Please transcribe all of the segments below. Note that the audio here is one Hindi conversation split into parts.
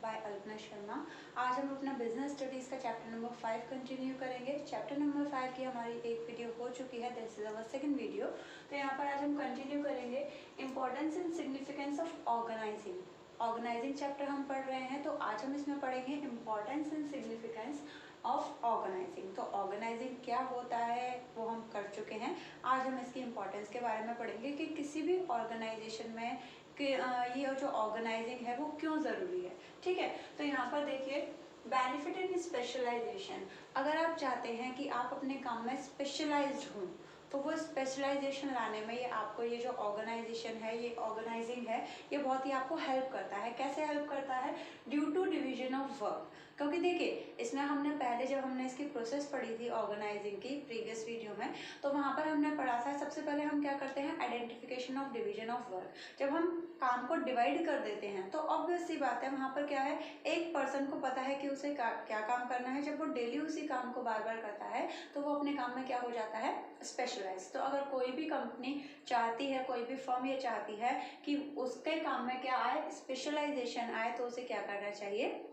बाय अल्पना शर्मा। आज हम अपना बिजनेस स्टडीज़ का चैप्टर नंबर 5 कंटिन्यू करेंगे। चैप्टर नंबर 5 की हमारी एक वीडियो हो चुकी है, this is our second video. तो यहाँ पर आज हम कंटिन्यू करेंगे importance and significance of organising chapter हम पढ़ रहे हैं, तो आज हम इसमें पढ़ेंगे importance and significance of organising. तो ऑर्गेनाइजिंग क्या होता है वो हम कर चुके हैं। आज हम इसकी इम्पोर्टेंस के बारे में पढ़ेंगे कि किसी भी ऑर्गेनाइजेशन में कि ये जो ऑर्गेनाइजिंग है वो क्यों ज़रूरी है। ठीक है, तो यहाँ पर देखिए बेनिफिट इन स्पेशलाइजेशन। अगर आप चाहते हैं कि आप अपने काम में स्पेशलाइज्ड हों तो वो स्पेशलाइजेशन लाने में ये आपको ये जो ऑर्गेनाइजेशन है, ये ऑर्गेनाइजिंग है, ये बहुत ही आपको हेल्प करता है। कैसे हेल्प करता है? Due to division of work. क्योंकि देखिए इसमें हमने पहले जब हमने इसकी प्रोसेस पढ़ी थी ऑर्गेनाइजिंग की प्रीवियस वीडियो में, तो वहाँ पर हमने पढ़ा था सबसे पहले हम क्या करते हैं, identification of division of work. जब हम काम को डिवाइड कर देते हैं तो ऑब्वियस सी बात है वहाँ पर क्या है, एक पर्सन को पता है कि उसे क्या काम करना है। जब वो डेली उसी काम को बार बार करता है तो वो अपने काम में क्या हो जाता है, स्पेशलाइज। तो अगर कोई भी कंपनी चाहती है, कोई भी फर्म ये चाहती है कि उसके काम में क्या आए, स्पेशलाइजेशन आए, तो उसे क्या करना चाहिए,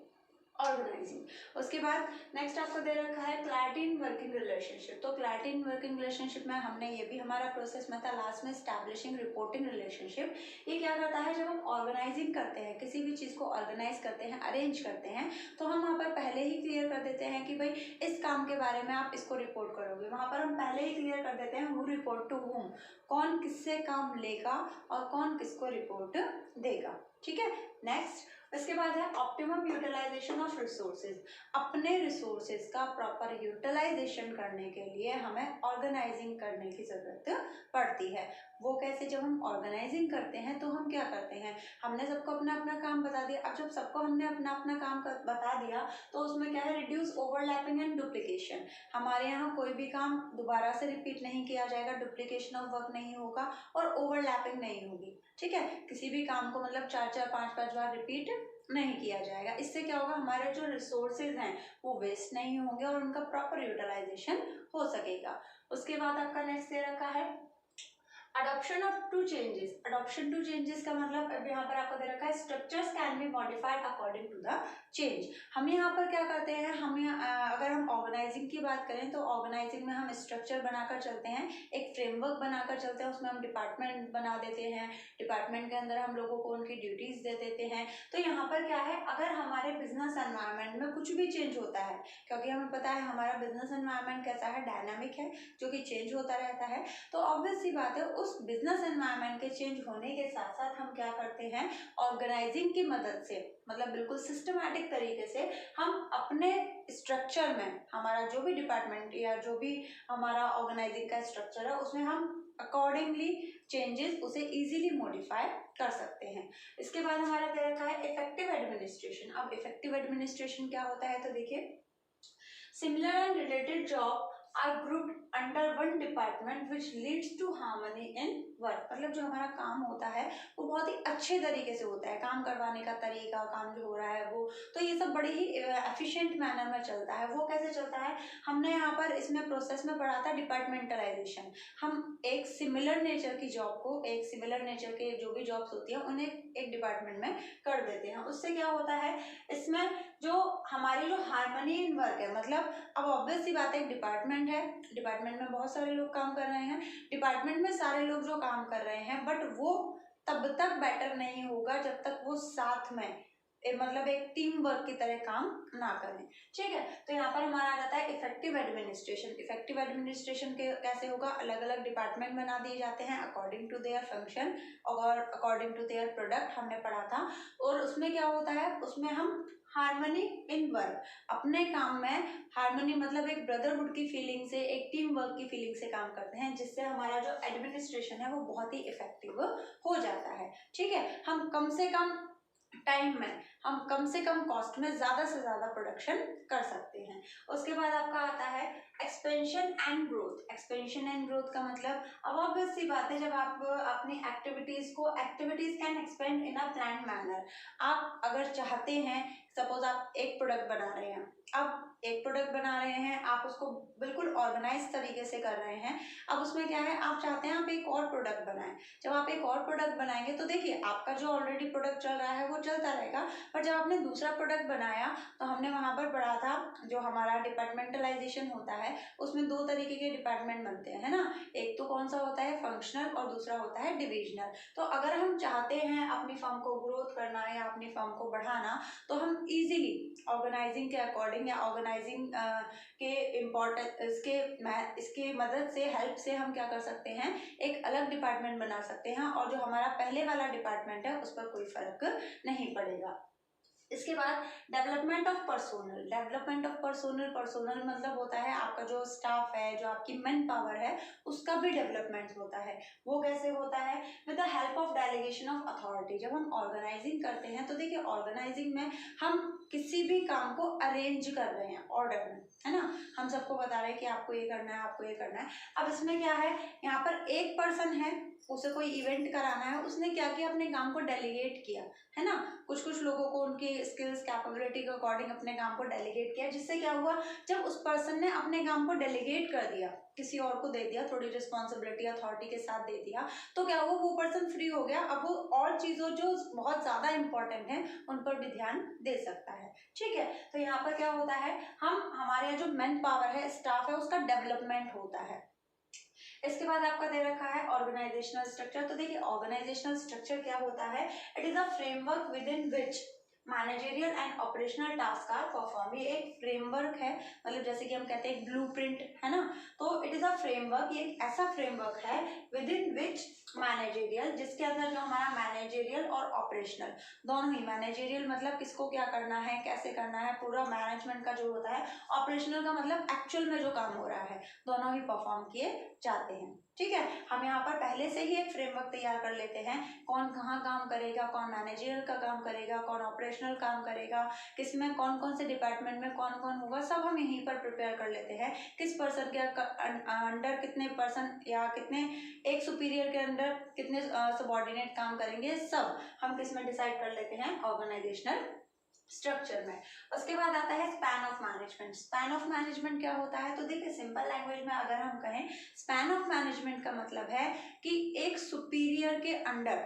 ऑर्गेनाइजिंग। उसके बाद नेक्स्ट आपको दे रखा है क्लैरिटी इन वर्किंग रिलेशनशिप। तो क्लैरिटी इन वर्किंग रिलेशनशिप में हमने ये भी हमारा प्रोसेस में था लास्ट में, एस्टैब्लिशिंग रिपोर्टिंग रिलेशनशिप। ये क्या करता है, जब हम ऑर्गेनाइजिंग करते हैं, किसी भी चीज़ को ऑर्गेनाइज करते हैं, अरेंज करते हैं, तो हम वहाँ पर पहले ही क्लियर कर देते हैं कि भाई इस काम के बारे में आप इसको रिपोर्ट करोगे। वहाँ पर हम पहले ही क्लियर कर देते हैं हु रिपोर्ट टू हुम, कौन किससे काम लेगा और कौन किसको रिपोर्ट देगा। ठीक है, नेक्स्ट इसके बाद है ऑप्टिमम यूटिलाइजेशन ऑफ रिसोर्सेज। अपने रिसोर्सेज का प्रॉपर यूटिलाइजेशन करने के लिए हमें ऑर्गेनाइजिंग करने की ज़रूरत पड़ती है। वो कैसे? जब हम ऑर्गेनाइजिंग करते हैं तो हम क्या करते हैं, हमने सबको अपना अपना काम बता दिया। अब जब सबको हमने अपना अपना काम बता दिया तो उसमें क्या है, रिड्यूस ओवरलैपिंग एंड डुप्लीकेशन। हमारे यहाँ कोई भी काम दोबारा से रिपीट नहीं किया जाएगा, डुप्लीकेशन ऑफ वर्क नहीं होगा और ओवरलैपिंग नहीं होगी। ठीक है, किसी भी काम को मतलब 4-4 5-5 बार रिपीट नहीं किया जाएगा। इससे क्या होगा, हमारे जो रिसोर्सेज हैं वो वेस्ट नहीं होंगे और उनका प्रॉपर यूटिलाइजेशन हो सकेगा। उसके बाद आपका नेक्स्ट दे रखा है adoption of to changes. Adoption to changes का मतलब अब यहाँ पर आपको दे रखा है structures can be modified according to the change. हम यहाँ पर क्या करते हैं, अगर हम ऑर्गेनाइजिंग की बात करें तो ऑर्गेनाइजिंग में हम स्ट्रक्चर बनाकर चलते हैं, एक फ्रेमवर्क बनाकर चलते हैं, उसमें हम डिपार्टमेंट बना देते हैं, डिपार्टमेंट के अंदर हम लोगों को उनकी ड्यूटीज दे देते हैं। तो यहाँ पर क्या है, अगर हमारे बिजनेस एनवायरनमेंट में कुछ भी चेंज होता है, क्योंकि हमें पता है हमारा बिजनेस एनवायरनमेंट कैसा है, डायनामिक है, जो कि चेंज होता रहता है, तो ऑब्वियस सी बात है उस बिजनेस एनवायरनमेंट के चेंज होने के साथ साथ हम क्या करते हैं, ऑर्गेनाइजिंग की मदद से, मतलब बिल्कुल सिस्टमैटिक तरीके से हम अपने स्ट्रक्चर में, हमारा जो भी डिपार्टमेंट या जो भी हमारा ऑर्गेनाइजिंग का स्ट्रक्चर है उसमें हम अकॉर्डिंगली चेंजेस उसे इजीली मॉडिफाई कर सकते हैं। इसके बाद हमारा दे रखा है इफेक्टिव एडमिनिस्ट्रेशन। अब इफेक्टिव एडमिनिस्ट्रेशन क्या होता है, तो देखिए similar and related job are grouped under one department which leads to harmony in work। मतलब जो हमारा काम होता है वो बहुत ही अच्छे तरीके से होता है, काम करवाने का तरीका, काम जो हो रहा है वो, तो ये सब बड़े ही एफिशिएंट मैनर में चलता है। वो कैसे चलता है, हमने यहाँ पर इसमें प्रोसेस में पढ़ा था डिपार्टमेंटलाइजेशन। हम एक सिमिलर नेचर की जॉब को, एक सिमिलर नेचर के जो भी जॉब्स होती है उन्हें एक डिपार्टमेंट में कर देते हैं। उससे क्या होता है, इसमें जो हमारी जो हार्मनी इन वर्क है, मतलब अब ऑब्वियस सी बात है एक डिपार्टमेंट है, डिपार्टमेंट में बहुत सारे लोग काम कर रहे हैं, डिपार्टमेंट में सारे लोग जो काम कर रहे हैं, बट वो तब तक बेटर नहीं होगा जब तक वो साथ में मतलब एक टीम वर्क की तरह काम ना करें। ठीक है, तो यहाँ पर हमारा आ जाता है इफेक्टिव एडमिनिस्ट्रेशन। इफेक्टिव एडमिनिस्ट्रेशन के कैसे होगा, अलग अलग डिपार्टमेंट बना दिए जाते हैं अकॉर्डिंग टू देयर फंक्शन और अकॉर्डिंग टू देयर प्रोडक्ट, हमने पढ़ा था। और उसमें क्या होता है, उसमें हम हार्मनी इन वर्क, अपने काम में हार्मनी मतलब एक ब्रदरहुड की फीलिंग से, एक टीम वर्क की फीलिंग से काम करते हैं, जिससे हमारा जो एडमिनिस्ट्रेशन है वो बहुत ही इफेक्टिव हो जाता है। ठीक है, हम कम से कम टाइम में, हम कम से कम कॉस्ट में ज़्यादा से ज़्यादा प्रोडक्शन कर सकते हैं। उसके बाद आपका आता है expansion and growth. Expansion and growth का मतलब अब ऑब्वियस सी बात है, जब आप अपनी activities can expand in a plan manner. आप अगर चाहते हैं सपोज आप एक प्रोडक्ट बना रहे हैं, अब एक प्रोडक्ट बना रहे हैं, आप उसको बिल्कुल ऑर्गेनाइज तरीके से कर रहे हैं। अब उसमें क्या है, आप चाहते हैं आप एक और प्रोडक्ट बनाएं। जब आप एक और प्रोडक्ट बनाएंगे तो देखिए आपका जो ऑलरेडी प्रोडक्ट चल रहा है वो चलता रहेगा, पर जब आपने दूसरा प्रोडक्ट बनाया तो हमने वहां पर पढ़ा था जो हमारा डिपार्टमेंटलाइजेशन होता है उसमें दो तरीके के डिपार्टमेंट बनते हैं, है ना। एक तो कौन सा होता है, फंक्शनल, और दूसरा होता है डिविजनल। तो अगर हम चाहते हैं अपनी फर्म को ग्रोथ करना या अपनी फर्म को बढ़ाना, तो हम इजीली ऑर्गेनाइजिंग के अकॉर्डिंग या ऑर्गेनाइजिंग के इम्पोर्टेंट इसके मदद से, हेल्प से हम क्या कर सकते हैं, एक अलग डिपार्टमेंट बना सकते हैं और जो हमारा पहले वाला डिपार्टमेंट है उस पर कोई फर्क नहीं पड़ेगा। इसके बाद development of personnel. Development of personnel, personnel मतलब होता है आपका जो स्टाफ है, जो आपकी मैन पावर है, उसका भी डेवलपमेंट होता है। वो कैसे होता है, with the help of delegation of authority. जब हम ऑर्गेनाइजिंग करते हैं तो देखिए ऑर्गेनाइजिंग में हम किसी भी काम को अरेंज कर रहे हैं ऑर्डर में, है ना। हम सबको बता रहे हैं कि आपको ये करना है, आपको ये करना है। अब इसमें क्या है, यहाँ पर एक पर्सन है, उसे कोई इवेंट कराना है, उसने क्या किया, अपने काम को डेलीगेट किया, है ना। कुछ कुछ लोगों को उनके स्किल्स कैपेबिलिटी के अकॉर्डिंग अपने काम को डेलीगेट किया, जिससे क्या हुआ, जब उस पर्सन ने अपने काम को डेलीगेट कर दिया, किसी और को दे दिया, थोड़ी रिस्पॉन्सिबिलिटी अथॉरिटी के साथ दे दिया, तो क्या हुआ, वो पर्सन फ्री हो गया। अब वो और चीजों जो बहुत ज्यादा इंपॉर्टेंट है उन पर भी ध्यान दे सकता है। ठीक है, तो यहाँ पर क्या होता है, हम हमारे यहाँ जो मैन पावर है, स्टाफ है, उसका डेवलपमेंट होता है। इसके बाद आपका दे रखा है ऑर्गेनाइजेशनल स्ट्रक्चर। तो देखिए ऑर्गेनाइजेशनल स्ट्रक्चर क्या होता है, it is a framework within which managerial and operational task are perform. ये एक फ्रेमवर्क है, मतलब जैसे कि हम कहते हैं ब्लूप्रिंट, है ना। तो इट इज अ फ्रेमवर्क, ये एक ऐसा फ्रेमवर्क है विद इन विच मैनेजरियल, जिसके अंदर जो हमारा मैनेजरियल और ऑपरेशनल दोनों ही, मैनेजरियल मतलब किसको क्या करना है, कैसे करना है, पूरा मैनेजमेंट का जो होता है, ऑपरेशनल का मतलब एक्चुअल में जो काम हो रहा है, दोनों ही परफॉर्म किए जाते हैं। ठीक है, हम यहाँ पर पहले से ही एक फ्रेमवर्क तैयार कर लेते हैं, कौन कहाँ काम करेगा, कौन मैनेजरियल का काम करेगा, कौन ऑपरेशनल काम करेगा, किसमें कौन कौन से डिपार्टमेंट में कौन कौन होगा, सब हम यहीं पर प्रिपेयर कर लेते हैं। किस पर्सन के अंडर कितने पर्सन या कितने, एक सुपीरियर के अंडर कितने सबॉर्डिनेट काम करेंगे, सब हम किस में डिसाइड कर लेते हैं, ऑर्गेनाइजेशनल स्ट्रक्चर में। उसके बाद आता है span of management. Span of management क्या होता है, तो देखिए सिंपल लैंग्वेज में अगर हम कहें, स्पैन ऑफ मैनेजमेंट का मतलब है कि एक सुपीरियर के अंडर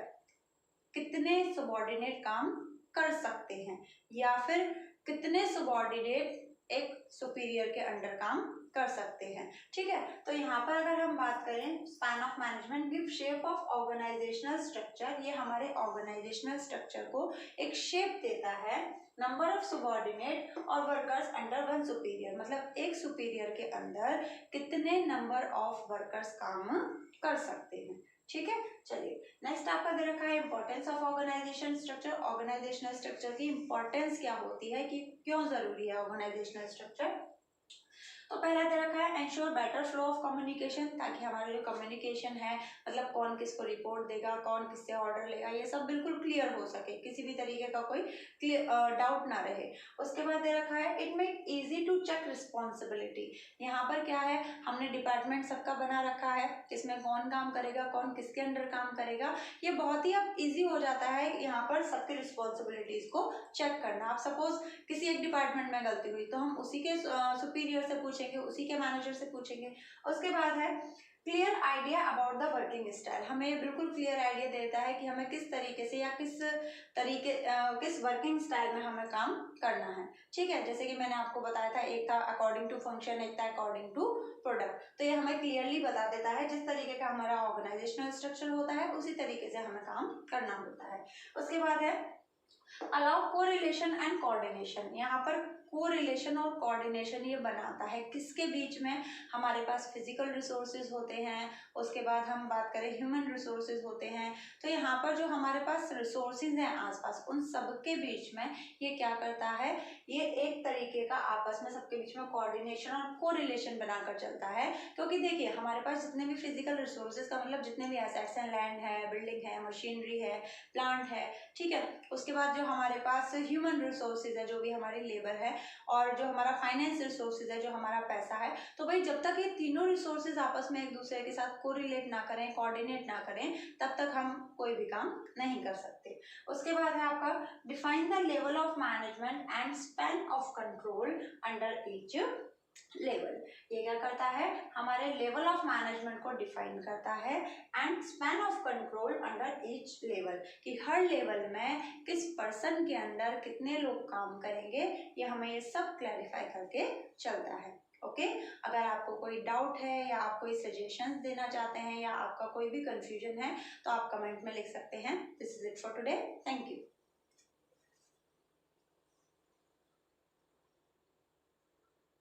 कितने सबॉर्डिनेट काम कर सकते हैं, या फिर कितने सबॉर्डिनेट एक सुपीरियर के अंडर काम कर सकते हैं। ठीक है, तो यहाँ पर अगर हम बात करें, span of management give shape of organisational structure. ये हमारे ऑर्गेनाइजेशनल स्ट्रक्चर को एक शेप देता है। नंबर ऑफ सबॉर्डिनेट और वर्कर्स अंडर वन सुपीरियर, मतलब एक सुपीरियर के अंदर कितने नंबर ऑफ वर्कर्स काम कर सकते हैं। ठीक है, चलिए नेक्स्ट आपका दे रखा है importance of organisation structure. Organisational structure की इंपॉर्टेंस क्या होती है, कि क्यों जरूरी है ऑर्गेनाइजेशनल स्ट्रक्चर। तो पहला दे रखा है ensure better flow of communication, ताकि हमारा जो कम्युनिकेशन है, मतलब कौन किसको रिपोर्ट देगा, कौन किससे ऑर्डर लेगा, ये सब बिल्कुल क्लियर हो सके, किसी भी तरीके का कोई डाउट ना रहे। उसके बाद दे रखा है it make easy to check responsibility. यहाँ पर क्या है, हमने डिपार्टमेंट सबका बना रखा है, किसमें कौन काम करेगा, कौन किसके अंडर काम करेगा, ये बहुत ही अब ईजी हो जाता है यहाँ पर सबकी रिस्पॉन्सिबिलिटीज को चेक करना। आप सपोज किसी एक डिपार्टमेंट में गलती हुई तो हम उसी के सुपीरियर से पूछेंगे, उसी के मैनेजर से पूछेंगे। उसके बाद है clear idea about the working style. हमें बिल्कुल क्लियर आइडिया देता है कि हमें किस तरीके से या किस वर्किंग स्टाइल में हमें काम करना है। ठीक है, जैसे कि मैंने आपको बताया था, एक था अकॉर्डिंग टू फंक्शन, एक था अकॉर्डिंग टू प्रोडक्ट। तो ये हमें क्लियरली बता देता है जिस तरीके का हमारा ऑर्गेनाइजेशनल स्ट्रक्चर होता है उसी तरीके से हमें काम करना होता है। उसके बाद है अलाउ कोरिलेशन एंड कोऑर्डिनेशन। यहाँ पर कोरिलेशन और कोऑर्डिनेशन ये बनाता है किसके बीच में, हमारे पास फिजिकल रिसोर्सेज होते हैं, उसके बाद हम बात करें ह्यूमन रिसोर्सेज होते हैं। तो यहाँ पर जो हमारे पास रिसोर्सेज हैं आसपास, उन सबके बीच में ये क्या करता है, ये एक तरीके का आपस में सबके बीच में कोऑर्डिनेशन और कोरिलेशन बनाकर चलता है। क्योंकि देखिए हमारे पास जितने भी फिजिकल रिसोर्सेज का मतलब जितने भी एसेट्स हैं, लैंड है, बिल्डिंग है, मशीनरी है, प्लांट है, ठीक है, उसके बाद जो हमारे पास ह्यूमन रिसोर्सेज है, जो भी हमारी लेबर है, और जो हमारा फाइनेंस रिसोर्सेज है, जो हमारा पैसा है, तो भाई जब तक ये तीनों रिसोर्सेज आपस में एक दूसरे के साथ कोरिलेट ना करें, कोऑर्डिनेट ना करें, तब तक हम कोई भी काम नहीं कर सकते। उसके बाद है आपका define the level of management and span of control under each level. ये क्या करता है, हमारे लेवल ऑफ मैनेजमेंट को डिफाइन करता है and span of control under each level, कि हर लेवल में किस पर्सन के अंडर कितने लोग काम करेंगे, ये हमें ये सब क्लैरिफाई करके चलता है। ओके अगर आपको कोई डाउट है या आप कोई सजेशंस देना चाहते हैं या आपका कोई भी कंफ्यूजन है तो आप कमेंट में लिख सकते हैं। This is it for today, thank you.